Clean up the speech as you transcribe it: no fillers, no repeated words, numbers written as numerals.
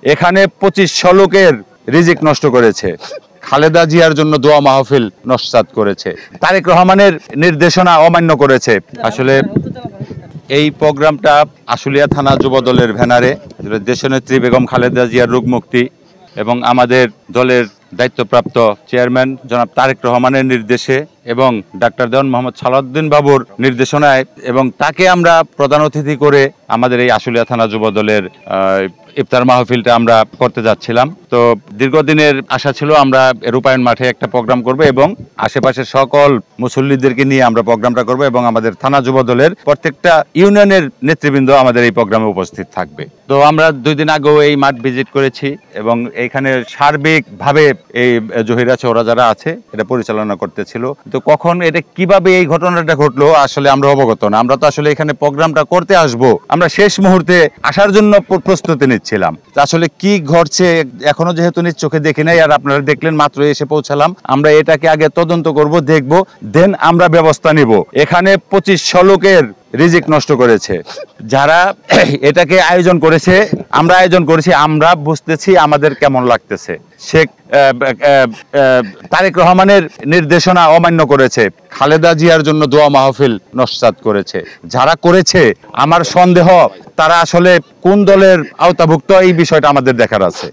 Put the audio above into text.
এখানে 2500 লোকের রিজিক নষ্ট করেছে, খালেদা জিয়ার জন্য দোয়া মাহফিল নস্যাৎ করেছে, তারেক রহমানের নির্দেশনা অমান্য করেছে। আসলে এই প্রোগ্রামটা আশুলিয়া থানা যুবদলের ব্যানারে দেশনেত্রী বেগম খালেদা জিয়ার রোগ মুক্তি এবং আমাদের দলের দায়িত্বপ্রাপ্ত চেয়ারম্যান জনাব তারেক রহমানের নির্দেশে এবং ডাক্তার দেওয়ান মোহাম্মদ সালাউদ্দিন বাবুর নির্দেশনায় এবং তাকে আমরা প্রধান অতিথি করে আমাদের এই আশুলিয়া থানা যুবদলের ইফতার মাহফিলটা আমরা করতে যাচ্ছিলাম। তো দীর্ঘদিনের আশা ছিল আমরা রূপায়ণ মাঠে একটা প্রোগ্রাম করব এবং আশেপাশের সকল মুসল্লিদেরকে নিয়ে আমরা প্রোগ্রামটা করব এবং আমাদের থানা যুবদলের প্রত্যেকটা ইউনিয়নের নেতৃবৃন্দ আমাদের এই প্রোগ্রামে উপস্থিত থাকবে। তো আমরা 2 দিন আগেও এই মাঠ ভিজিট করেছি এবং এইখানে সার্বিকভাবে এই জহির আছে ওরা যারা আছে এটা পরিচালনা করতেছিল। তো কখন এটা কিভাবে এই ঘটনাটা ঘটলো আসলে আমরা অবগত না। আমরা তো আসলে এখানে প্রোগ্রামটা করতে আসব, আমরা শেষ মুহূর্তে আসার জন্য প্রস্তুতি নিচ্ছিলাম। আসলে কি ঘটছে এখনো যেহেতু নিজ চোখে দেখি নাই, আর আপনারা দেখলেন মাত্র এসে পৌঁছালাম। আমরা এটাকে আগে তদন্ত করব, দেখব, দেন আমরা ব্যবস্থা নিব। এখানে 2500 লোকের রিজিক নষ্ট করেছে, যারা এটাকে আয়োজন করেছে, আমরা আয়োজন করেছি, আমরা বুঝতেছি আমাদের কেমন লাগতেছে। শেখ তারেক রহমানের নির্দেশনা অমান্য করেছে, খালেদা জিয়ার জন্য দোয়া মাহফিল নস্যাৎ করেছে। যারা করেছে আমার সন্দেহ তারা আসলে কোন দলের আওতাভুক্ত এই বিষয়টা আমাদের দেখার আছে।